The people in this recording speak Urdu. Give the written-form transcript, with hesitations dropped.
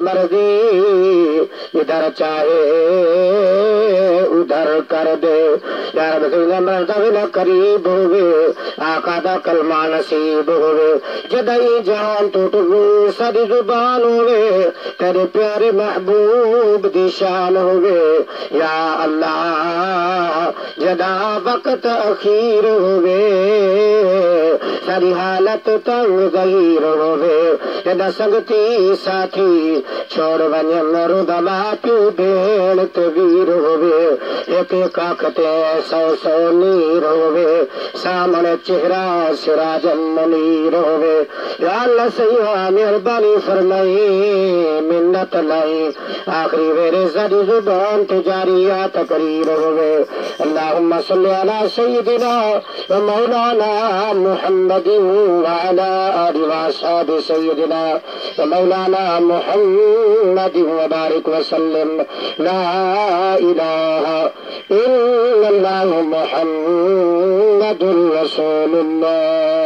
مرضی ادھر چاہے ادھر کر دے یا رب سونا مرتبہ قریب ہوئے آقا دا کلمہ نصیب ہوئے جدائی جان تو ساری زبان ہوئے تیرے پیارے محبوب دی شان ہوئے یا اللہ جدا وقت اخیر ہوئے ساری حالت تنگ ظہیر ہوئے جدا سنگتی ساتھی چھوڑ ونیم رودما پیو بین تغیر ہوئے ایک کاکتے سو سو نیر ہوئے سامنے چہرہ سراج منیر ہوئے یا اللہ سیوہ مہربانی فرمائی منت لائی آخری ویرے زدی زبان تجاریہ تقریر ہوئے اللہم صلی علی سیدنا و مولانا محمد وعلا آل و اصحاب سیدنا و مولانا محمد وبارک وسلم لا الہ الا اللہ محمد رسول اللہ